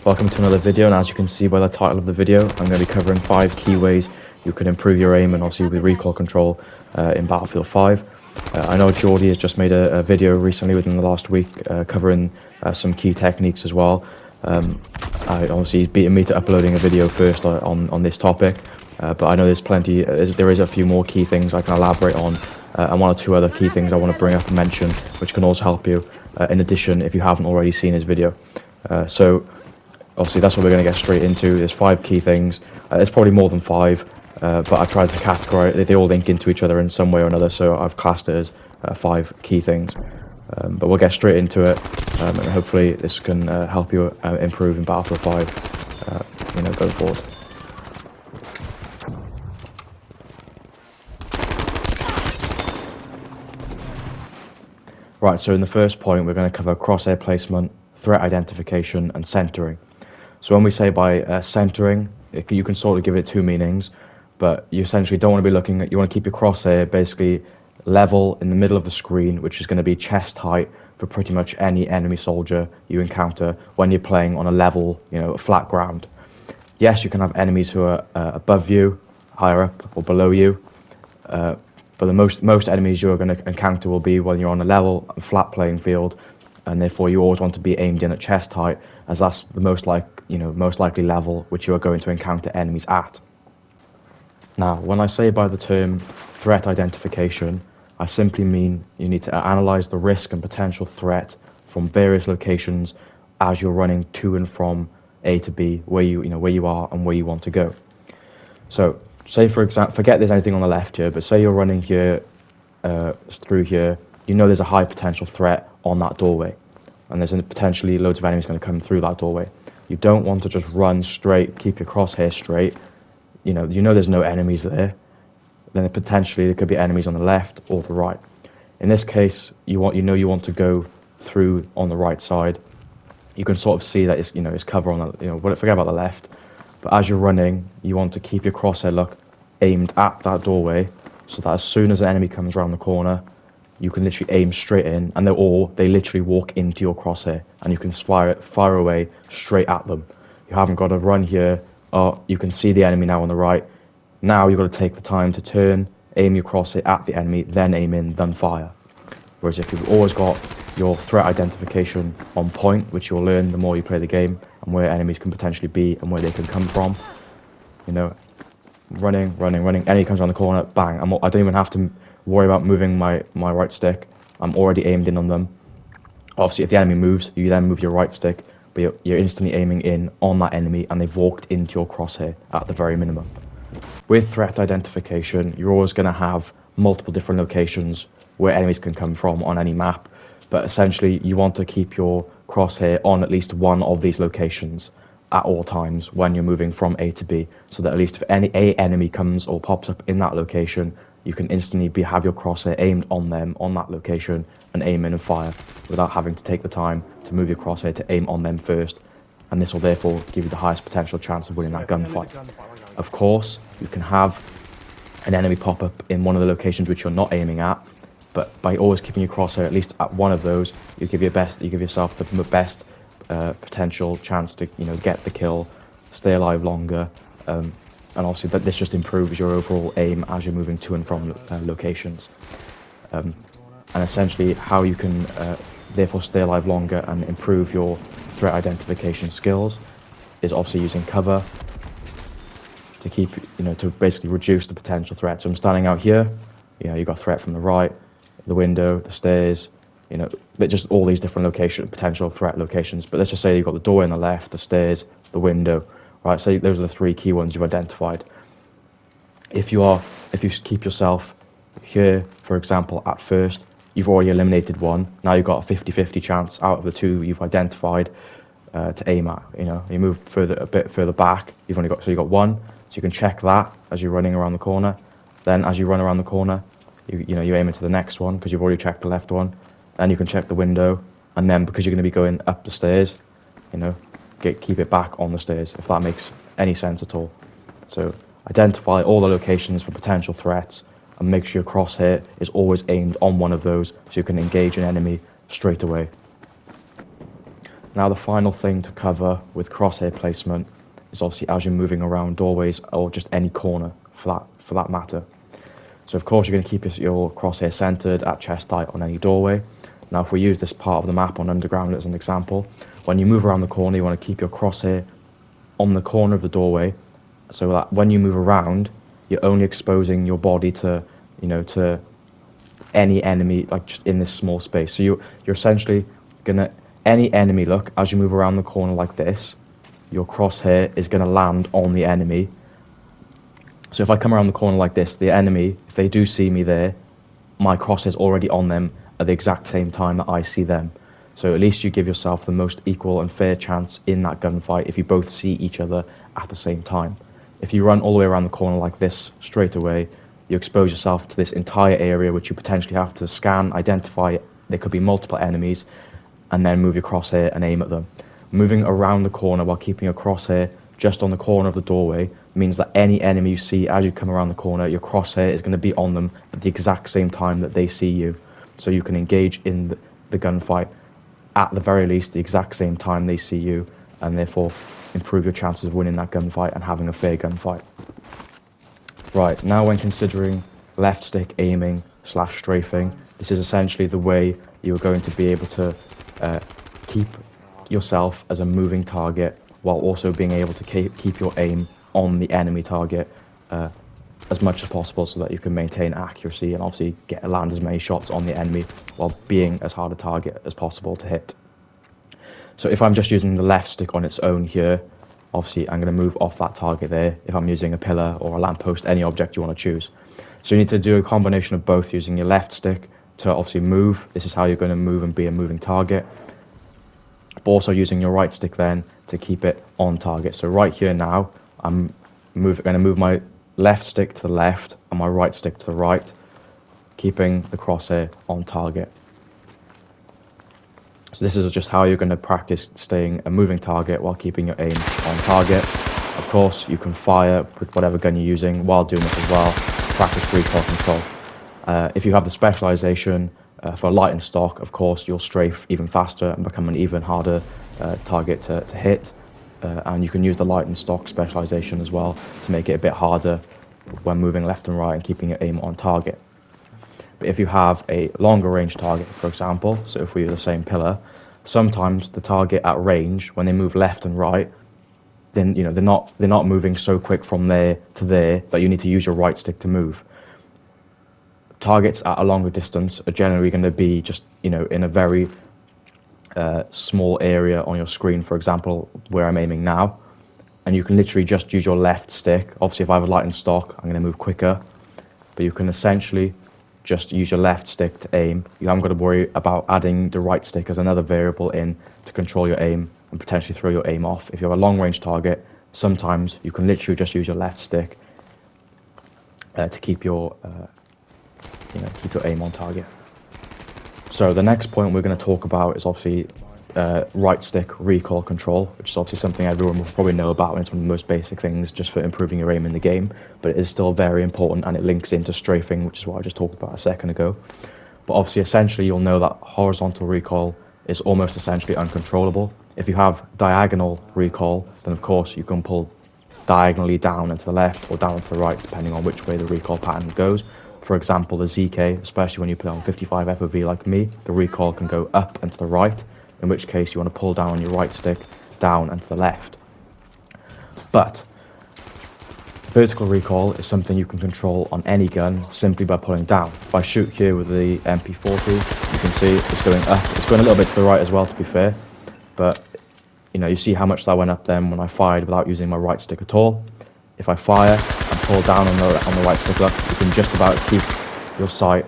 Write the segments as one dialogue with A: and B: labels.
A: Welcome to another video, and as you can see by the title of the video, I'm going to be covering 5 key ways you can improve your aim and also with recoil control in Battlefield 5. I know Geordie has just made a video recently within the last week covering some key techniques as well. Obviously he's beaten me to uploading a video first on this topic, but I know there is a few more key things I can elaborate on, and 1 or 2 other key things I want to bring up and mention, which can also help you, in addition, if you haven't already seen his video. So obviously that's what we're going to get straight into. There's 5 key things. There's probably more than 5, but I've tried to categorize. They all link into each other in some way or another, so I've classed it as 5 key things. But we'll get straight into it, and hopefully this can help you improve in Battlefield 5, going forward. Right, so in the first point, we're going to cover crosshair placement, threat identification, and centering. So when we say by centering, you can sort of give it 2 meanings, but you essentially don't want to be looking at, you want to keep your crosshair basically level in the middle of the screen, which is going to be chest height for pretty much any enemy soldier you encounter when you're playing on a level, flat ground. Yes, you can have enemies who are above you, higher up, or below you, but the most enemies you're going to encounter will be when you're on a level, flat playing field, and therefore you always want to be aimed in at chest height, as that's the most likely level which you are going to encounter enemies at. Now, when I say by the term threat identification, I simply mean you need to analyze the risk and potential threat from various locations as you're running to and from A to B, where you are and where you want to go. So, say for example, forget there's anything on the left here, but say you're running here through here, there's a high potential threat on that doorway, and there's potentially loads of enemies going to come through that doorway. You don't want to just run straight, keep your crosshair straight. There's no enemies there. Then potentially there could be enemies on the left or the right. In this case, you want to go through on the right side. You can sort of see that it's cover on the forget about the left. But as you're running, you want to keep your crosshair look aimed at that doorway, so that as soon as an enemy comes around the corner, you can literally aim straight in, and they literally walk into your crosshair, and you can fire away straight at them. You haven't got to run here. You can see the enemy now on the right. Now you've got to take the time to turn, aim your crosshair at the enemy, then aim in, then fire. Whereas if you've always got your threat identification on point, which you'll learn the more you play the game, and where enemies can potentially be and where they can come from, running. Enemy comes around the corner, bang. I don't even have to worry about moving my right stick. I'm already aimed in on them. Obviously, if the enemy moves, you then move your right stick, but you're instantly aiming in on that enemy, and they've walked into your crosshair at the very minimum. With threat identification, you're always going to have multiple different locations where enemies can come from on any map, but essentially you want to keep your crosshair on at least one of these locations at all times when you're moving from A to B, so that at least if any enemy comes or pops up in that location, you can instantly have your crosshair aimed on them on that location and aim in and fire without having to take the time to move your crosshair to aim on them first, and this will therefore give you the highest potential chance of winning that gunfight. Of course, you can have an enemy pop up in one of the locations which you're not aiming at, but by always keeping your crosshair at least at one of those, you give yourself the best potential chance to get the kill, stay alive longer, and obviously this just improves your overall aim as you're moving to and from locations. And essentially how you can therefore stay alive longer and improve your threat identification skills is obviously using cover to keep, to basically reduce the potential threat. So I'm standing out here, you've got threat from the right, the window, the stairs, but just all these different potential threat locations. But let's just say you've got the door on the left, the stairs, the window, right? So those are the 3 key ones you've identified. If you keep yourself here, for example, at first, you've already eliminated one. Now you've got a 50-50 chance out of the 2 you've identified to aim at. You move a bit further back. You've got 1. So you can check that as you're running around the corner. Then as you run around the corner, you aim into the next one because you've already checked the left one. Then you can check the window, and then because you're going to be going up the stairs, keep it back on the stairs, if that makes any sense at all. So identify all the locations for potential threats, and make sure your crosshair is always aimed on one of those so you can engage an enemy straight away. Now the final thing to cover with crosshair placement is obviously as you're moving around doorways or just any corner for that matter. So of course you're going to keep your crosshair centered at chest height on any doorway. Now if we use this part of the map on Underground as an example, when you move around the corner you want to keep your crosshair on the corner of the doorway so that when you move around you're only exposing your body to, to any enemy, like just in this small space. So you're essentially gonna, any enemy, look, as you move around the corner like this, your crosshair is gonna land on the enemy. So if I come around the corner like this, the enemy, if they do see me there, my crosshair's already on them at the exact same time that I see them. So at least you give yourself the most equal and fair chance in that gunfight if you both see each other at the same time. If you run all the way around the corner like this straight away, you expose yourself to this entire area which you potentially have to scan, identify, there could be multiple enemies, and then move your crosshair and aim at them. Moving around the corner while keeping your crosshair just on the corner of the doorway means that any enemy you see as you come around the corner, your crosshair is going to be on them at the exact same time that they see you. So you can engage in the gunfight at the very least the exact same time they see you, and therefore improve your chances of winning that gunfight and having a fair gunfight. Right, now when considering left stick aiming / strafing, this is essentially the way you're going to be able to keep yourself as a moving target while also being able to keep your aim on the enemy target as much as possible so that you can maintain accuracy and obviously land as many shots on the enemy while being as hard a target as possible to hit. So if I'm just using the left stick on its own here, obviously I'm going to move off that target there. If I'm using a pillar or a lamppost, any object you want to choose. So you need to do a combination of both, using your left stick to obviously move. This is how you're going to move and be a moving target. But also using your right stick then to keep it on target. So right here now, I'm going to move my left stick to the left and my right stick to the right, keeping the crosshair on target. So this is just how you're going to practice staying a moving target while keeping your aim on target. Of course, you can fire with whatever gun you're using while doing this as well. Practice recoil control. If you have the specialization for light and stock, of course, you'll strafe even faster and become an even harder target to hit. And you can use the light and stock specialization as well to make it a bit harder when moving left and right and keeping your aim on target. But if you have a longer range target, for example, so if we use the same pillar, sometimes the target at range, when they move left and right, then they're not moving so quick from there to there that you need to use your right stick to move. Targets at a longer distance are generally going to be just in a very small area on your screen, for example, where I'm aiming now, and you can literally just use your left stick. Obviously, if I have a light and stock, I'm going to move quicker, but you can essentially just use your left stick to aim. You haven't got to worry about adding the right stick as another variable in to control your aim and potentially throw your aim off. If you have a long range target, sometimes you can literally just use your left stick to keep your aim on target. So the next point we're going to talk about is obviously right stick recoil control, which is obviously something everyone will probably know about, and it's one of the most basic things just for improving your aim in the game, but it is still very important, and it links into strafing, which is what I just talked about a second ago. But obviously, essentially, you'll know that horizontal recoil is almost essentially uncontrollable. If you have diagonal recoil, then of course you can pull diagonally down and to the left or down and to the right, depending on which way the recoil pattern goes. For example, the ZK, especially when you play on 55 FOV like me, the recoil can go up and to the right, in which case you want to pull down on your right stick, down and to the left. But vertical recoil is something you can control on any gun simply by pulling down. If I shoot here with the MP40, you can see it's going up. It's going a little bit to the right as well, to be fair, but you see how much that went up then when I fired without using my right stick at all. If I fire and pull down on the right stick, look, you can just about keep your sight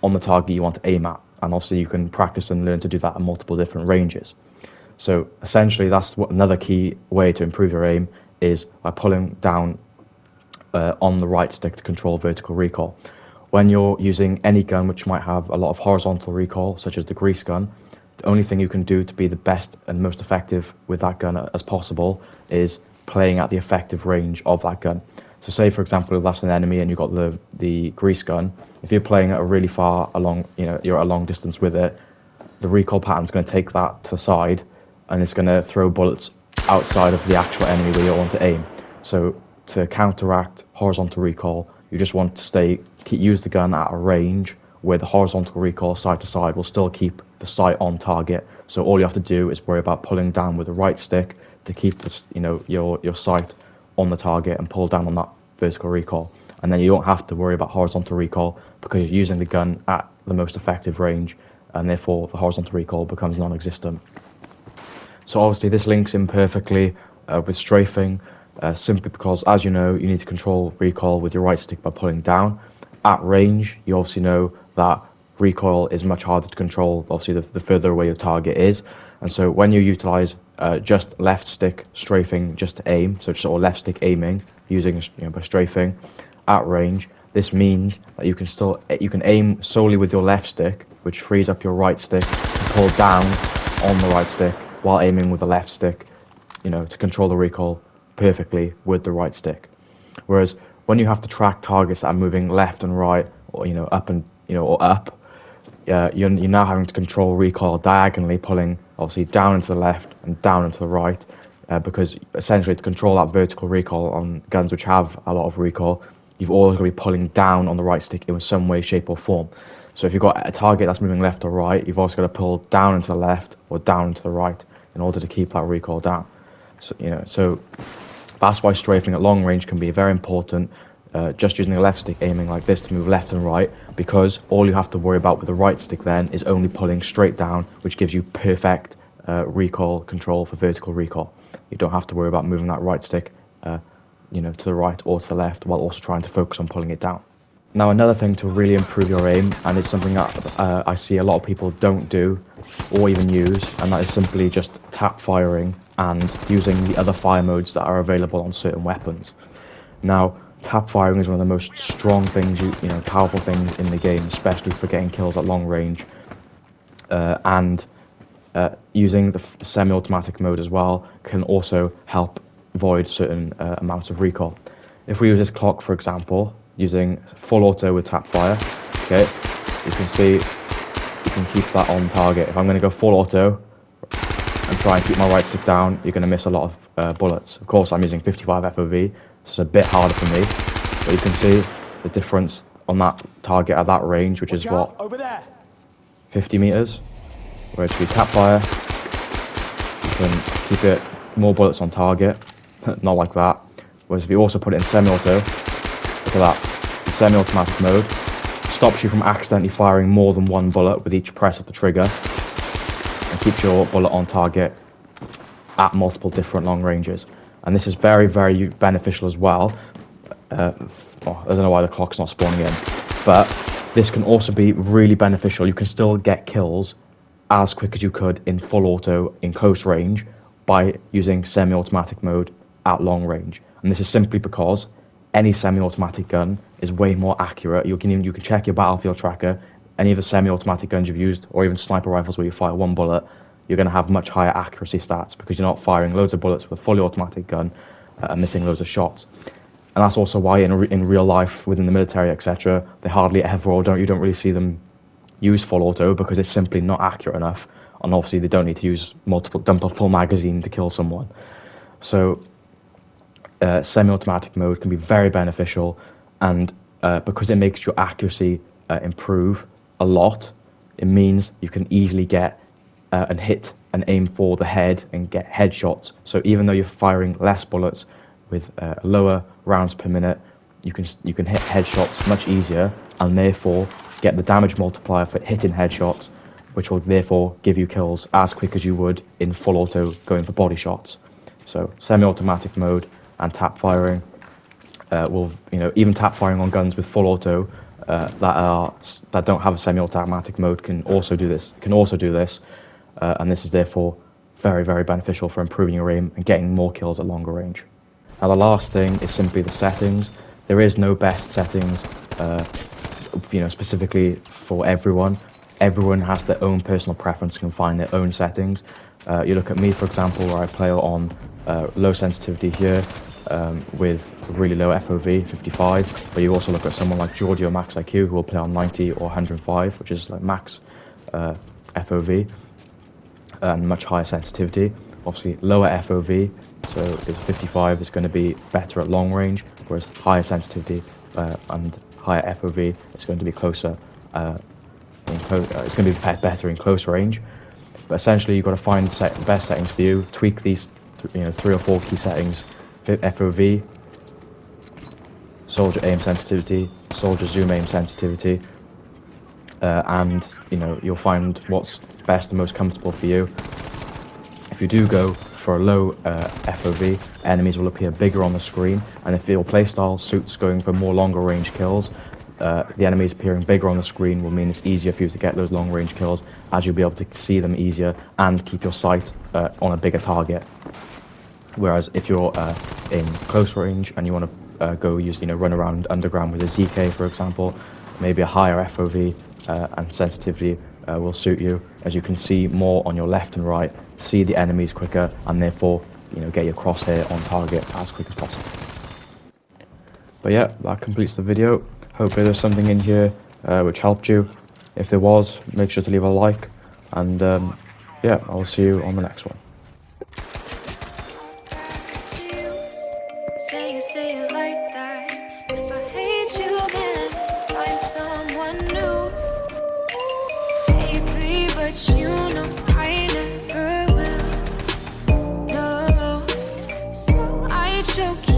A: on the target you want to aim at. And obviously you can practice and learn to do that at multiple different ranges. So essentially that's another key way to improve your aim is by pulling down on the right stick to control vertical recoil. When you're using any gun which might have a lot of horizontal recoil, such as the grease gun, the only thing you can do to be the best and most effective with that gun as possible is playing at the effective range of that gun. So say for example that's an enemy and you've got the grease gun. If you're playing at a really far along, you're at a long distance with it, the recoil pattern's going to take that to the side, and it's going to throw bullets outside of the actual enemy where you want to aim. So to counteract horizontal recoil, you just want to use the gun at a range where the horizontal recoil side to side will still keep the sight on target. So all you have to do is worry about pulling down with the right stick to keep this, your sight on the target and pull down on that vertical recoil. And then you don't have to worry about horizontal recoil because you're using the gun at the most effective range, and therefore the horizontal recoil becomes non-existent. So obviously this links in perfectly with strafing, simply because, as you know, you need to control recoil with your right stick by pulling down. At range, you obviously know that recoil is much harder to control, obviously the further away your target is. And so when you utilize just left stick strafing just to aim, so just left stick aiming using by strafing at range, this means that you can aim solely with your left stick, which frees up your right stick to pull down on the right stick while aiming with the left stick, to control the recoil perfectly with the right stick. Whereas when you have to track targets that are moving left and right, or up and or up, you're now having to control recoil diagonally, pulling obviously down into the left and down into the right, because essentially to control that vertical recoil on guns which have a lot of recoil, you've always got to be pulling down on the right stick in some way, shape or form. So if you've got a target that's moving left or right, you've also got to pull down into the left or down into the right in order to keep that recoil down. So that's why strafing at long range can be very important. Just using a left stick aiming like this to move left and right, because all you have to worry about with the right stick then is only pulling straight down, which gives you perfect recoil control for vertical recoil. You don't have to worry about moving that right stick to the right or to the left while also trying to focus on pulling it down. Now another thing to really improve your aim, and it's something that I see a lot of people don't do or even use, and that is simply just tap firing and using the other fire modes that are available on certain weapons. Now tap firing is one of the most strong things, powerful things in the game, especially for getting kills at long range, and using the semi-automatic mode as well can also help avoid certain amounts of recoil. If we use this clock, for example, using full auto with tap fire, okay, you can see you can keep that on target. If I'm going to go full auto and try and keep my right stick down, you're going to miss a lot of bullets. Of course, I'm using 55 FOV, so it's a bit harder for me, but you can see the difference on that target at that range, which is what, over there, 50 meters. Whereas if you tap fire, you can keep it more bullets on target, not like that. Whereas if you also put it in semi-auto, look at that, semi-automatic mode stops you from accidentally firing more than one bullet with each press of the trigger, and keeps your bullet on target at multiple different long ranges. And this is very, very beneficial as well. I don't know why the clock's not spawning in, but this can also be really beneficial. You can still get kills as quick as you could in full auto in close range by using semi-automatic mode at long range. And this is simply because any semi-automatic gun is way more accurate. You can check your battlefield tracker. Any of the semi-automatic guns you've used, or even sniper rifles where you fire one bullet, you're going to have much higher accuracy stats because you're not firing loads of bullets with a fully automatic gun and missing loads of shots. And that's also why in real life, within the military, etc., they hardly ever, you don't really see them use full auto because it's simply not accurate enough. And obviously they don't need to dump a full magazine to kill someone. So semi-automatic mode can be very beneficial, and because it makes your accuracy improve a lot, it means you can easily get and hit and aim for the head and get headshots. So even though you're firing less bullets with lower rounds per minute, you can hit headshots much easier, and therefore get the damage multiplier for hitting headshots, which will therefore give you kills as quick as you would in full auto going for body shots. So semi-automatic mode and tap firing will, even tap firing on guns with full auto that don't have a semi-automatic mode can also do this. And this is therefore very, very beneficial for improving your aim and getting more kills at longer range. Now the last thing is simply the settings. There is no best settings, specifically for everyone. Everyone has their own personal preference, can find their own settings. You look at me, for example, where I play on low sensitivity here. with really low FOV, 55. But you also look at someone like Geordie or Max IQ, who will play on 90 or 105, which is like max FOV, and much higher sensitivity. Obviously, lower FOV, so is 55 is going to be better at long range, whereas higher sensitivity and higher FOV is going to be closer. It's going to be better in close range. But essentially, you've got to find the best settings for you. Tweak these, 3 or 4 key settings: FOV, soldier aim sensitivity, soldier zoom aim sensitivity, and you'll find what's best and most comfortable for you. If you do go for a low FOV, enemies will appear bigger on the screen, and if your playstyle suits going for more longer range kills, the enemies appearing bigger on the screen will mean it's easier for you to get those long range kills, as you'll be able to see them easier and keep your sight on a bigger target. Whereas if you're in close range and you want to go use, run around underground with a ZK, for example, maybe a higher FOV and sensitivity will suit you, as you can see more on your left and right, see the enemies quicker, and therefore get your crosshair on target as quick as possible. But yeah, that completes the video. Hopefully there's something in here which helped you. If there was, make sure to leave a like, and yeah, I'll see you on the next one.
B: Say it like that. If I hate you, then find someone new. Baby, but you know I never will. No, so I choke you.